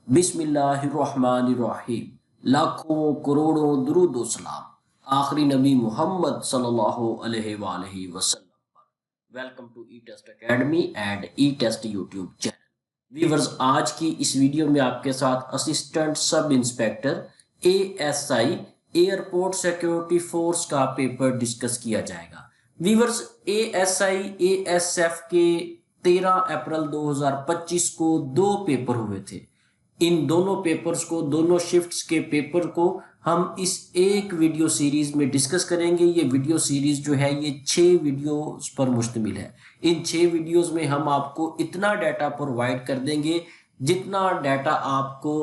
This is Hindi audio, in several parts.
बिस्मिल्लाहिर्रहमानिर्रहीम। लाखों करोड़ों दुरूद व सलाम आखिरी नबी मोहम्मद सल्लल्लाहु अलैहि वसल्लम पर। Welcome to E test academy and E test YouTube channel. Viewers, आज की इस वीडियो में आपके साथ assistant sub inspector ASI airport security force का पेपर डिस्कस किया जाएगा। व्यूअर्स, एएसआई एएसएफ के 13 अप्रैल 2025 को 2 पेपर हुए थे। इन दोनों पेपर्स को, दोनों शिफ्ट्स के पेपर को हम इस एक वीडियो सीरीज में डिस्कस करेंगे। ये वीडियो सीरीज जो है ये 6 वीडियोस पर मुश्तमिल है। इन 6 वीडियोस में हम आपको इतना डाटा प्रोवाइड कर देंगे जितना डाटा आपको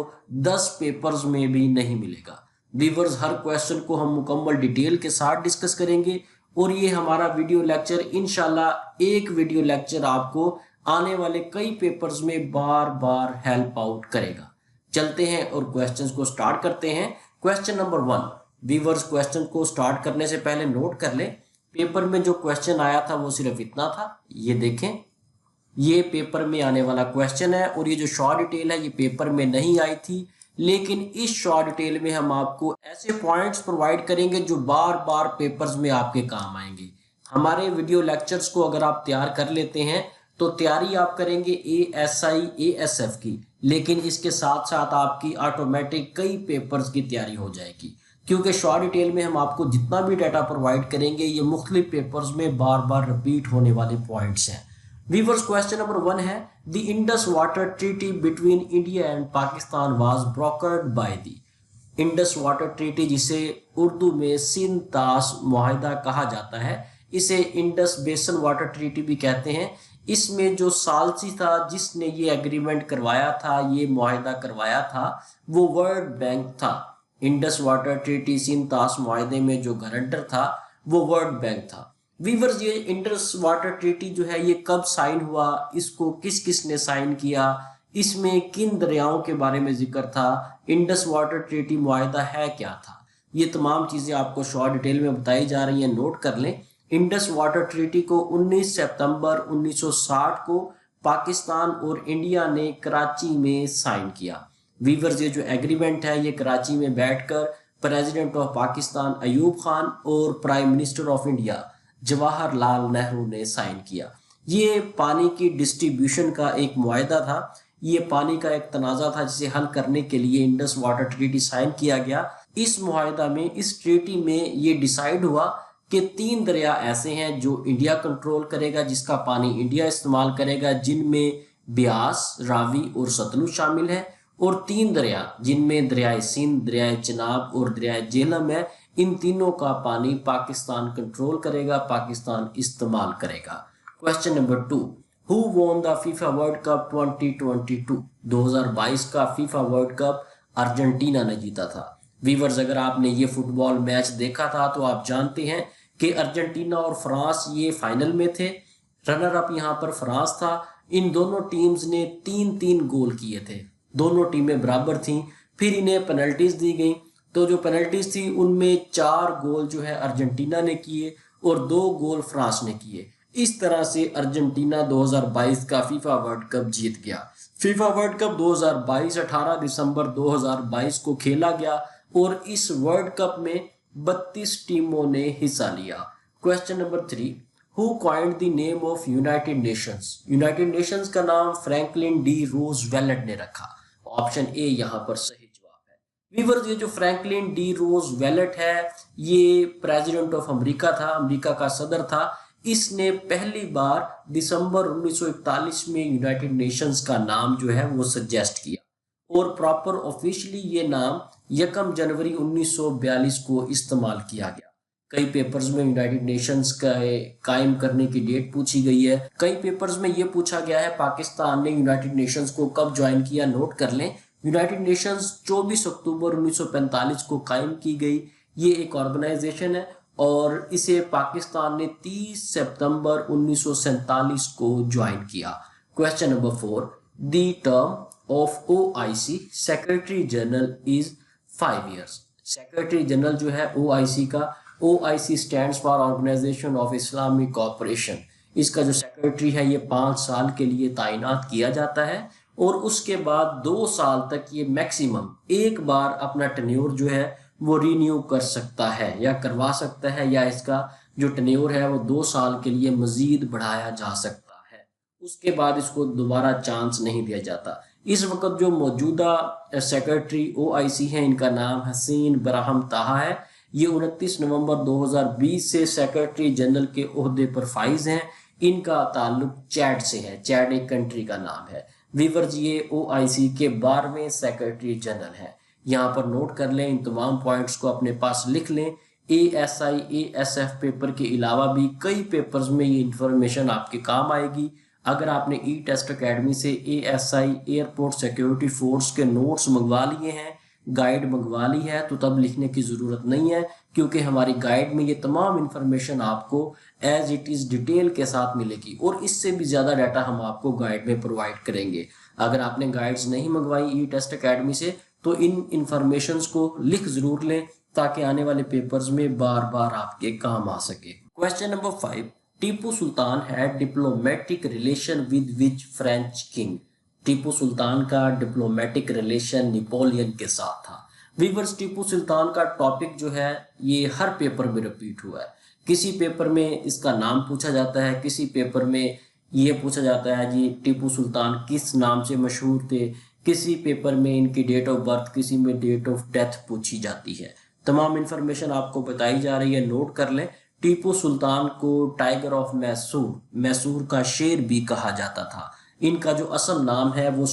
10 पेपर्स में भी नहीं मिलेगा। व्यूअर्स, हर क्वेश्चन को हम मुकम्मल डिटेल के साथ डिस्कस करेंगे और ये हमारा वीडियो लेक्चर इंशाल्लाह एक वीडियो लेक्चर आपको आने वाले कई पेपर्स में बार बार हेल्प आउट करेगा। चलते हैं और क्वेश्चंस को स्टार्ट करते हैं। Question number 1। व्यूअर्स, क्वेश्चन को स्टार्ट करने से पहले नोट कर लें, पेपर में जो क्वेश्चन आया था वो सिर्फ इतना था। ये देखें, ये पेपर में आने वाला क्वेश्चन है और ये जो शॉर्ट डिटेल है ये पेपर में नहीं आई थी, लेकिन इस शॉर्ट डिटेल में हम आपको ऐसे पॉइंट्स प्रोवाइड करेंगे जो बार बार पेपर्स में आपके काम आएंगे। हमारे वीडियो लेक्चर्स को अगर आप तैयार कर लेते हैं तो तैयारी आप करेंगे एएसआई एएसएफ की, लेकिन इसके साथ साथ आपकी ऑटोमेटिक कई पेपर्स की तैयारी हो जाएगी, क्योंकि शॉर्ट डिटेल में हम आपको जितना भी डाटा प्रोवाइड करेंगे ये मुख्तलिफ पेपर्स में बार बार रिपीट होने वाले पॉइंट्स हैं। व्यूअर्स, क्वेश्चन नंबर 1 है, the Indus water treaty between India and Pakistan was brokered by the. Indus water treaty, जिसे उर्दू में सिंध तास मुआहिदा कहा जाता है, इसे इंडस बेसन वाटर ट्रीटी भी कहते हैं। इसमें जो सालसी था जिसने ये एग्रीमेंट करवाया था, ये मुआहिदा करवाया था, वो वर्ल्ड बैंक था। इंडस वाटर ट्रीटी सिंध तास मुआहिदे में जो गारंटर था वो वर्ल्ड बैंक था। वीवर्स, ये इंडस वाटर ट्रीटी जो है ये कब साइन हुआ, इसको किस किस ने साइन किया, इसमें किन दरियाओं के बारे में जिक्र था, इंडस वाटर ट्रीटी मुआहिदा है क्या था, ये तमाम चीजें आपको शॉर्ट डिटेल में बताई जा रही हैं। नोट कर लें, इंडस वाटर ट्रीटी को 19 सितंबर 1960 को पाकिस्तान और इंडिया ने कराची में साइन किया। वीवर्स, ये जो एग्रीमेंट है ये कराची में बैठकर प्रेसिडेंट ऑफ पाकिस्तान अयूब खान और prime minister of India Jawaharlal Nehru ने साइन किया। ये पानी की डिस्ट्रीब्यूशन का एक मुआहिदा था, ये पानी का एक तनाज़ा था जिसे हल करने के लिए इंडस वाटर ट्रीटी साइन किया गया। इस मुआहिदा में, इस ट्रीटी में ये डिसाइड हुआ कि 3 दरिया ऐसे हैं जो इंडिया कंट्रोल करेगा, जिसका पानी इंडिया इस्तेमाल करेगा, जिनमें ब्यास, रावी और सतलुज शामिल है, और 3 दरिया जिनमें दरियाए सिंध, दरियाए चिनाब और दरियाए जेहलम है, इन तीनों का पानी पाकिस्तान कंट्रोल करेगा, पाकिस्तान इस्तेमाल करेगा। Question number 2, who won the FIFA world cup 2022? 2022 का फीफा वर्ल्ड कप अर्जेंटीना ने जीता था। वीवर्स, अगर आपने ये फुटबॉल मैच देखा था तो आप जानते हैं कि अर्जेंटीना और फ्रांस ये फाइनल में थे। रनर अप यहाँ पर फ्रांस था। इन दोनों टीम्स ने 3-3 गोल किए थे, दोनों टीमें बराबर थीं। फिर इन्हें पेनल्टीज दी गई, तो जो पेनल्टीज थी उनमें 4 गोल जो है अर्जेंटीना ने किए और 2 गोल फ्रांस ने किए। इस तरह से अर्जेंटीना 2022 का फीफा वर्ल्ड कप जीत गया। फीफा वर्ल्ड कप 2022 18 दिसंबर 2022 को खेला गया और इस वर्ल्ड कप में 32 टीमों ने हिस्सा लिया। Question number 3, who coined the name of United Nations? United Nations का नाम फ्रैंकलिन डी रोजवेल्ट ने रखा। ऑप्शन ए यहाँ पर सही जवाब है। वीवर्स, ये जो फ्रैंकलिन डी रोजवेल्ट है ये प्रेसिडेंट ऑफ अमेरिका था, अमेरिका का सदर था। इसने पहली बार दिसंबर 1941 में यूनाइटेड नेशंस का नाम जो है वो सजेस्ट किया और प्रॉपर ऑफिशियली ये नाम 1 जनवरी 1942 को इस्तेमाल किया गया। कई पेपर्स में यूनाइटेड नेशंस का कायम करने की डेट पूछी गई है। कई पेपर्स में ये पूछा गया है पाकिस्तान ने यूनाइटेड नेशंस को कब ज्वाइन किया। नोट कर लें, यूनाइटेड नेशंस 24 अक्टूबर 1945 को कायम की गई। ये एक ऑर्गेनाइजेशन है और इसे पाकिस्तान ने 30 सितंबर 1947 को ज्वाइन किया। Question number 4, the term of OIC secretary general is 5 years। Secretary general जो है OIC का, OIC stands for organisation of Islamic cooperation. इसका जो सेक्रेटरी है ये 5 साल के लिए तैनात किया जाता है और उसके बाद 2 साल तक ये मैक्सिमम एक बार अपना टेन्योर जो है वो रीन्यू कर सकता है या करवा सकता है, या इसका जो टेन्योर है वो 2 साल के लिए मजीद बढ़ाया जा सकता है। उसके बाद इसको दोबारा चांस नहीं दिया जाता। इस वक्त जो मौजूदा सेक्रेटरी OIC हैं, इनका नाम हसीन बराहम ताहा है। ये 29 नवंबर 2020 से सेक्रेटरी जनरल के ओहदे पर फाइज हैं। इनका ताल्लुक चैड से है। चैड एक कंट्री का नाम है। वीवर्स, ये OIC के 12वें सेक्रेटरी जनरल हैं। यहाँ पर नोट कर लें, इन तमाम पॉइंट्स को अपने पास लिख लें। ASI ASF पेपर के अलावा भी कई पेपर्स में ये इंफॉर्मेशन आपके काम आएगी। अगर आपने ई टेस्ट अकेडमी से ASI एयरपोर्ट सिक्योरिटी फोर्स के नोट्स मंगवा लिए हैं, गाइड मंगवा ली है, तो तब लिखने की ज़रूरत नहीं है, क्योंकि हमारी गाइड में ये तमाम इंफॉर्मेशन आपको एज इट इज़ डिटेल के साथ मिलेगी और इससे भी ज़्यादा डाटा हम आपको गाइड में प्रोवाइड करेंगे। अगर आपने गाइड्स नहीं मंगवाई ई टेस्ट अकेडमी से, तो इन इंफॉर्मेशंस को लिख ज़रूर लें ताकि आने वाले पेपर्स में बार बार आपके काम आ सके। Question number 5, Tipu Sultan had diplomatic relation with which French king? Tipu Sultan का डिप्लोमेटिक रिलेशन नेपोलियन के साथ था। वीवर्स, टीपू सुल्तान का टॉपिक जो है ये हर पेपर में रिपीट हुआ है। किसी पेपर में इसका नाम पूछा जाता है, किसी पेपर में ये पूछा जाता है जी टीपू सुल्तान किस नाम से मशहूर थे, किसी पेपर में इनकी डेट ऑफ बर्थ, किसी में डेट ऑफ डेथ पूछी जाती है। तमाम इंफॉर्मेशन आपको बताई जा रही है, नोट कर लें। टीपू सुल्तान को टाइगर ऑफ मैसूर, मैसूर का शेर भी कहा जाता था। इनका जो असल नाम है वो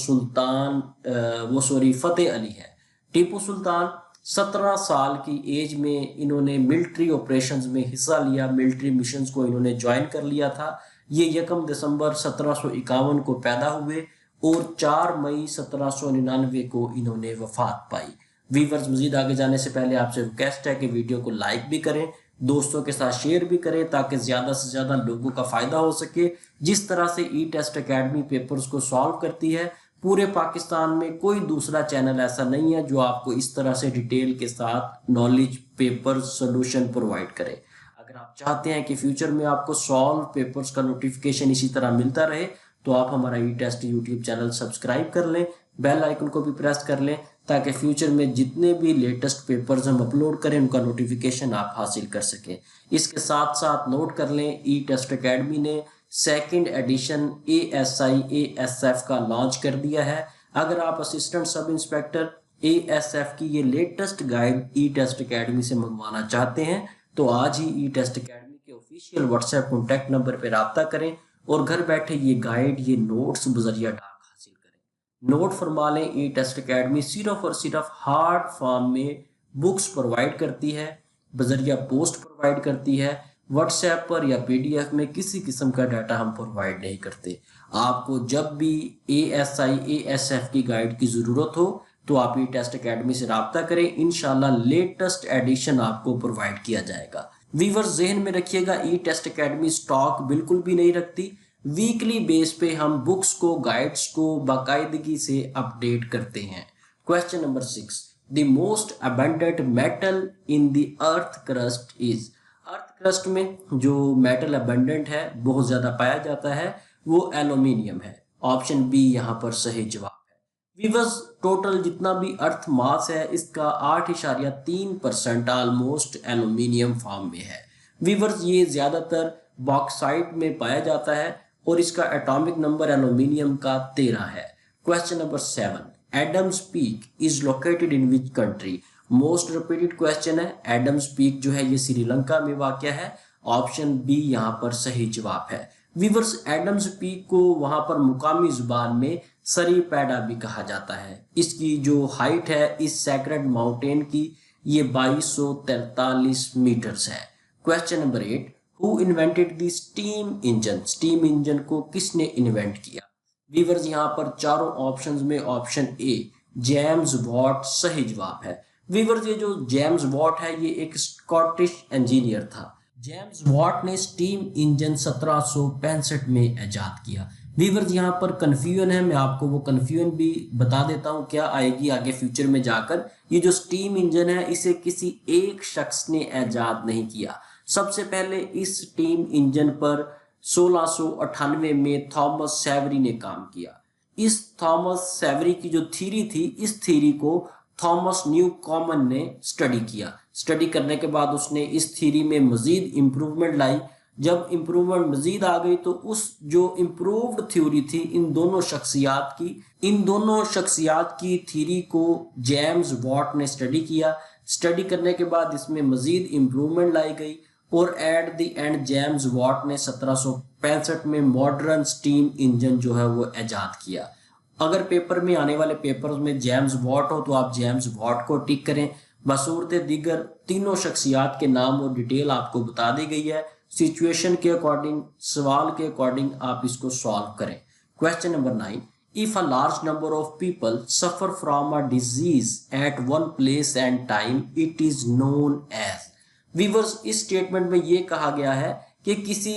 फतेह अली है। टीपू सुल्तान 17 साल की एज में इन्होंने मिलिट्री ऑपरेशंस में हिस्सा लिया, मिलिट्री मिशंस को इन्होंने ज्वाइन कर लिया था। ये 1 दिसंबर 1751 को पैदा हुए और 4 मई 1799 को इन्होंने वफात पाई। वीवर्स, मजीद आगे जाने से पहले आपसे रिक्वेस्ट है कि वीडियो को लाइक भी करें, दोस्तों के साथ शेयर भी करें ताकि ज़्यादा से ज़्यादा लोगों का फ़ायदा हो सके। जिस तरह से ई टेस्ट अकेडमी पेपर्स को सॉल्व करती है, पूरे पाकिस्तान में कोई दूसरा चैनल ऐसा नहीं है जो आपको इस तरह से डिटेल के साथ नॉलेज पेपर सोल्यूशन प्रोवाइड करे। अगर आप चाहते हैं कि फ्यूचर में आपको सॉल्व पेपर्स का नोटिफिकेशन इसी तरह मिलता रहे, तो आप हमारा ई टेस्ट यूट्यूब चैनल सब्सक्राइब कर लें, बेल आइकन को भी प्रेस कर लें ताकि फ्यूचर में जितने भी लेटेस्ट पेपर्स हम अपलोड करें उनका नोटिफिकेशन आप हासिल कर सकें। इसके साथ साथ नोट कर लें, ई टेस्ट अकेडमी ने 2nd एडिशन ASI ASF का लॉन्च कर दिया है। अगर आप असिस्टेंट सब इंस्पेक्टर ASF की ये लेटेस्ट गाइड ई टेस्ट अकेडमी से मंगवाना चाहते हैं, तो आज ही ई टेस्ट अकेडमी के ऑफिशियल व्हाट्सएप कॉन्टैक्ट नंबर पर रब्ता करें और घर बैठे ये गाइड, ये नोट्स बजरिया डाक हासिल करें। नोट फरमा लें, ई टेस्ट अकेडमी सिर्फ और सिर्फ हार्ड फॉर्म में बुक्स प्रोवाइड करती है, बजरिया पोस्ट प्रोवाइड करती है। व्हाट्सएप पर या PDF में किसी किस्म का डाटा हम प्रोवाइड नहीं करते। आपको जब भी ASI ASF की गाइड की ज़रूरत हो तो आप ई टेस्ट अकेडमी से रब्ता करें, इंशाल्लाह लेटेस्ट एडिशन आपको प्रोवाइड किया जाएगा। वीवर्स, जहन में रखिएगा, ई टेस्ट अकेडमी स्टॉक बिल्कुल भी नहीं रखती। वीकली बेस पे हम बुक्स को, गाइड्स को बाकायदगी से अपडेट करते हैं। Question number 6, the most abundant metal in the earth crust is? Earth crust में जो मेटल अबंडेंट है, बहुत ज्यादा पाया जाता है, वो एल्यूमिनियम है। ऑप्शन बी यहाँ पर सही जवाब है। वीवर्स, टोटल जितना भी अर्थ मास है इसका 8.3% ऑलमोस्ट एल्यूमिनियम फॉर्म में है। वीवर्स, ये ज्यादातर बॉक्साइट में पाया जाता है और इसका एटॉमिक नंबर एल्यूमिनियम का 13 है। Question number 7, Adams peak is located in which country? Most repeated question है। एडम्स पीक जो है ये श्रीलंका में वाक़ है। ऑप्शन बी यहाँ पर सही जवाब है। वीवर्स, एडम्स पीक को वहां पर मुकामी जुबान में सरी पैडा भी कहा जाता है। इसकी जो हाइट है इस सैक्रेड माउंटेन की, ये 2243 मीटर्स है। Question number 8, who invented the steam engine? Steam engine को किसने इन्वेंट किया? वीवर्स, यहाँ पर चारों ऑप्शंस में ऑप्शन ए जेम्स वॉट सही जवाब है। वीवर्स, ये जो जेम्स वॉट है ये एक स्कॉटिश इंजीनियर था। जेम्स वॉट ने स्टीम इंजन 1765 में ईजाद किया। वीवर्स, यहाँ पर कन्फ्यूजन है, मैं आपको वो कन्फ्यूजन भी बता देता हूँ क्या आएगी आगे फ्यूचर में जाकर। ये जो स्टीम इंजन है इसे किसी एक शख्स ने ईजाद नहीं किया। सबसे पहले इस स्टीम इंजन पर 1698 में थॉमस सेवरी ने काम किया। इस थॉमस सेवरी की जो थ्योरी थी, इस थ्योरी को थॉमस न्यू कॉमन ने स्टडी किया। स्टडी करने के बाद उसने इस थ्योरी में मजीद इंप्रूवमेंट लाई। जब इंप्रूवमेंट मजीद आ गई तो उस जो इंप्रूव्ड थ्योरी थी इन दोनों शख्सियात की थ्योरी को जेम्स वॉट ने स्टडी किया। स्टडी करने के बाद इसमें मजीद इंप्रूवमेंट लाई गई और at the end James Watt ने 1765 में मॉडर्न स्टीम इंजन जो है वो ईजाद किया। अगर पेपर में आने वाले पेपर्स में जेम्स वॉट हो तो आप जेम्स वॉट को टिक करें। बसूरत दीगर तीनों शख्सियात के नाम और डिटेल आपको बता दी गई है। सिचुएशन के अकॉर्डिंग, सवाल के अकॉर्डिंग आप इसको सॉल्व करें। Question number 9, if a large number of people suffer from a disease at one place and time it is known as. Viewers, इस स्टेटमेंट में ये कहा गया है कि किसी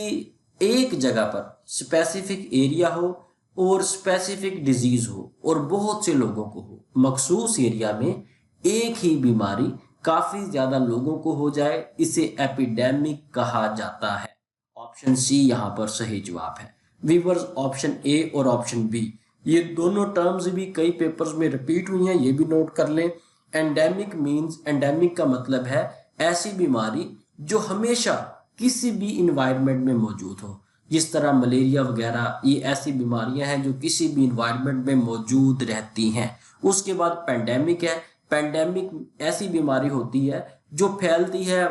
एक जगह पर स्पेसिफिक एरिया हो और स्पेसिफिक डिजीज हो और बहुत से लोगों को हो, मखसूस एरिया में एक ही बीमारी काफी ज्यादा लोगों को हो जाए, इसे एपिडेमिक कहा जाता है। ऑप्शन सी यहाँ पर सही जवाब है। वीवर्स, ऑप्शन ए और ऑप्शन बी ये दोनों टर्म्स भी कई पेपर्स में रिपीट हुई हैं, ये भी नोट कर लें। एंडेमिक मींस, एंडेमिक का मतलब है ऐसी बीमारी जो हमेशा किसी भी इन्वायरमेंट में मौजूद हो। जिस तरह मलेरिया वगैरह ये ऐसी बीमारियां हैं जो किसी भी इन्वायरमेंट में मौजूद रहती हैं। उसके बाद पेंडेमिक है। पेंडेमिक ऐसी बीमारी होती है जो फैलती है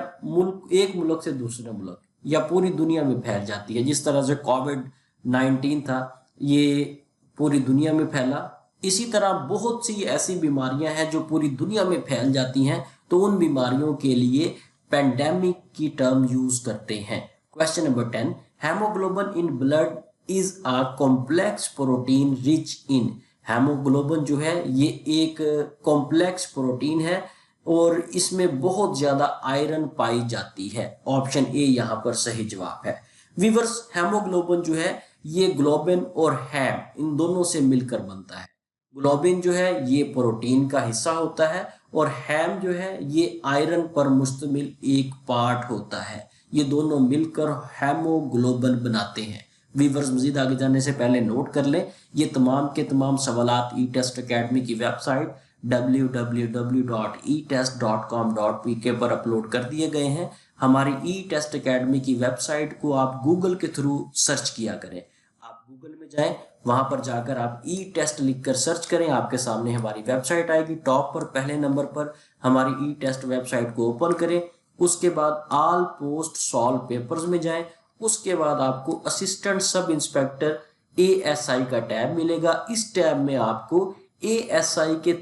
एक मुल्क से दूसरे मुल्क या पूरी दुनिया में फैल जाती है। जिस तरह से कोविड-19 था, ये पूरी दुनिया में फैला। इसी तरह बहुत सी ऐसी बीमारियां हैं जो पूरी दुनिया में फैल जाती हैं, तो उन बीमारियों के लिए पेंडेमिक की टर्म यूज करते हैं। Question number 10, haemoglobin in blood is a complex protein rich in. Haemoglobin जो है ये एक कॉम्प्लेक्स प्रोटीन है और इसमें बहुत ज्यादा आयरन पाई जाती है। ऑप्शन ए यहाँ पर सही जवाब है। वीवर्स, हेमोग्लोबिन जो है ये ग्लोबिन और हैम इन दोनों से मिलकर बनता है। ग्लोबिन जो है ये प्रोटीन का हिस्सा होता है और हैम जो है ये आयरन पर मुश्तमिल एक पार्ट होता है। ये दोनों मिलकर हेमोग्लोबिन बनाते हैं। वीवर्स, मजीद आगे जाने से पहले नोट कर लें, ये तमाम के तमाम सवालात ई टेस्ट अकेडमी की वेबसाइट www.etest.com.pk पर अपलोड कर दिए गए हैं। हमारी ई टेस्ट अकेडमी की वेबसाइट को आप गूगल के थ्रू सर्च किया करें। आप गूगल में जाएं, वहां पर जाकर आप ई टेस्ट लिखकर सर्च करें, आपके सामने हमारी वेबसाइट आएगी। टॉप पर पहले नंबर पर हमारी ई टेस्ट वेबसाइट को ओपन करें। उसके बाद ऑल पोस्ट सॉल्व पेपर्स में जाएं। उसके बाद आपको असिस्टेंट सब इंस्पेक्टर ASI का टैब मिलेगा। इस टैब में आपको ASI के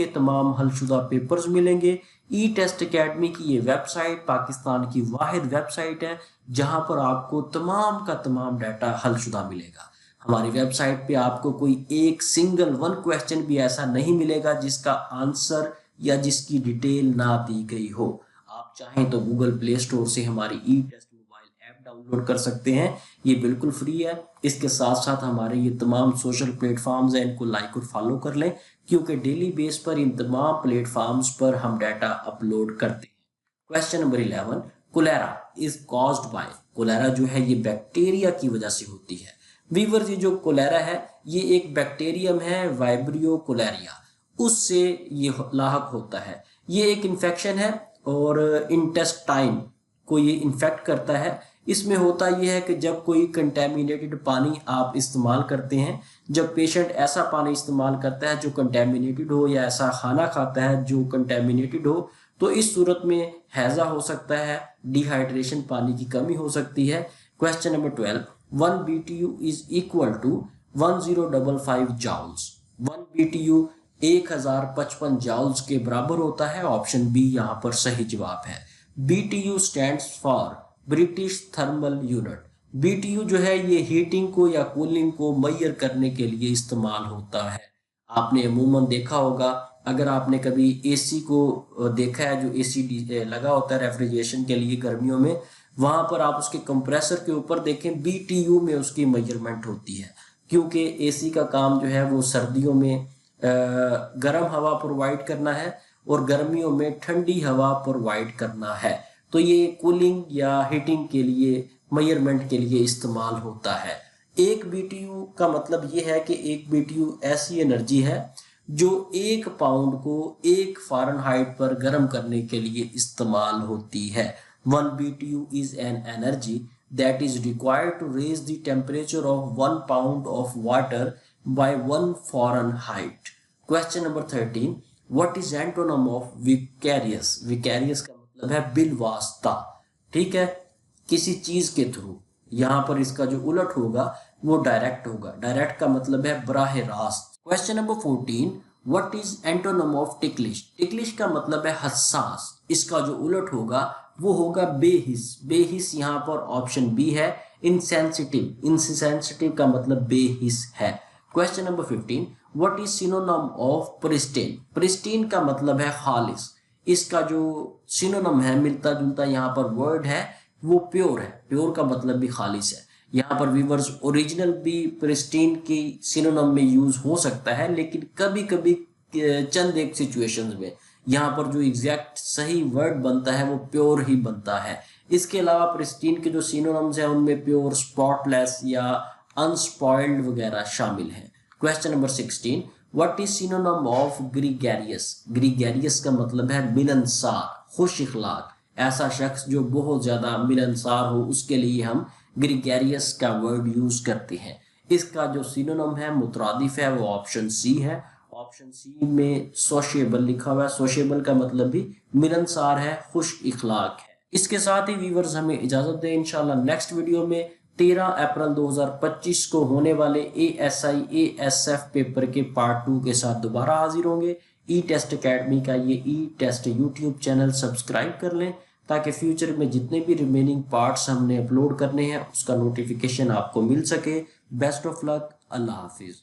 तमाम हलशुदा पेपर्स मिलेंगे। ई टेस्ट अकेडमी की ये वेबसाइट पाकिस्तान की वाहिद वेबसाइट है जहां पर आपको तमाम का तमाम डाटा हलशुदा मिलेगा। हमारी वेबसाइट पे आपको कोई एक सिंगल वन क्वेश्चन भी ऐसा नहीं मिलेगा जिसका आंसर या जिसकी डिटेल ना दी गई हो। आप चाहें तो गूगल प्ले स्टोर से हमारी ई टेस्ट मोबाइल ऐप डाउनलोड कर सकते हैं, ये बिल्कुल फ्री है। इसके साथ साथ हमारे ये तमाम सोशल प्लेटफॉर्म्स हैं, इनको लाइक और फॉलो कर लें क्योंकि डेली बेस पर इन तमाम प्लेटफॉर्म्स पर हम डाटा अपलोड करते हैं। Question number 11, cholera is caused by. Cholera जो है ये बैक्टीरिया की वजह से होती है। वीवर्स, ये जो कोलेरा है ये एक बैक्टीरियम है, वाइब्रियो कोलेरिया, उससे ये लाहक होता है। ये एक इन्फेक्शन है और इंटेस्टाइन को ये इन्फेक्ट करता है। इसमें होता यह है कि जब कोई कंटेमिनेटेड पानी आप इस्तेमाल करते हैं, जब पेशेंट ऐसा पानी इस्तेमाल करता है जो कंटेमिनेटेड हो या ऐसा खाना खाता है जो कंटेमिनेटेड हो, तो इस सूरत में हैजा हो सकता है, डिहाइड्रेशन, पानी की कमी हो सकती है। Question number 12, 1 BTU is equal to 1055 joules. 1 BTU 1055 joules के बराबर होता है। ऑप्शन बी यहाँ पर सही जवाब है। BTU stands for British thermal unit. BTU जो है ये हीटिंग को या कूलिंग को मैयर करने के लिए इस्तेमाल होता है। आपने अमूमन देखा होगा, अगर आपने कभी AC को देखा है, जो AC लगा होता है रेफ्रिजरेशन के लिए गर्मियों में, वहां पर आप उसके कंप्रेसर के ऊपर देखें, BTU में उसकी मेजरमेंट होती है क्योंकि AC का काम जो है वो सर्दियों में गर्म हवा प्रोवाइड करना है और गर्मियों में ठंडी हवा प्रोवाइड करना है। तो ये कूलिंग या हीटिंग के लिए, मेजरमेंट के लिए इस्तेमाल होता है। एक BTU का मतलब ये है कि एक BTU ऐसी एनर्जी है जो 1 पाउंड को 1 फ़ारेनहाइट पर गर्म करने के लिए इस्तेमाल होती है। 1 BTU is an energy that is required to raise the temperature of 1 pound of water by 1 Fahrenheit. Question number 13, what is antonym of vicarious? Vicarious का मतलब है बिलवास्ता, ठीक है, किसी चीज के थ्रू। यहां पर इसका जो उलट होगा वो डायरेक्ट होगा। डायरेक्ट का मतलब है बराह रास्त। Question number 14, what is antonym of ticklish? Ticklish का मतलब है हसास, इसका जो उलट होगा वो होगा बेहिस। बेहिस यहाँ पर ऑप्शन बी है। इनसेंसिटिव, इनसेंसिटिव का मतलब बेहिस है। Question number 15, what is synonym of pristine? Pristine का मतलब है खालिस, इसका जो सिनोनिम है, मिलता जुलता यहाँ पर वर्ड है, वो प्योर है। प्योर का मतलब भी खालिस है। यहाँ पर व्यूवर्स ओरिजिनल भी प्रिस्टीन की सिनोनिम में यूज हो सकता है, लेकिन कभी कभी चंद एक सिचुएशंस में यहाँ पर जो एग्जैक्ट सही वर्ड बनता है वो प्योर ही बनता है। इसके अलावा प्रिस्टीन के जो सिनोनिम्स हैं उनमें प्योर, स्पॉटलेस या अनस्पॉइल्ड वगैरह शामिल हैं। Question number 16, what is synonym of gregarious? Gregarious का मतलब है मिलनसार, खुश इखलाक। ऐसा शख्स जो बहुत ज्यादा मिलनसार हो उसके लिए हम ग्रीगेरियस का वर्ड यूज करते हैं। इसका जो सिनोनिम है, मुतरादिफ है, वो ऑप्शन सी है। ऑप्शन सी में सोशेबल लिखा हुआ है। सोशेबल का मतलब भी मिलनसार है, खुश इखलाक है। इसके साथ ही व्यूवर्स हमें इजाजत दें। इंशाल्लाह नेक्स्ट वीडियो में 13 अप्रैल 2025 को होने वाले ASI ASF पेपर के पार्ट 2 के साथ दोबारा हाजिर होंगे। ई टेस्ट अकेडमी का ये ई टेस्ट यूट्यूब चैनल सब्सक्राइब कर लें ताकि फ्यूचर में जितने भी रिमेनिंग पार्ट्स हमने अपलोड करने हैं उसका नोटिफिकेशन आपको मिल सके। Best of luck, Allah Hafiz.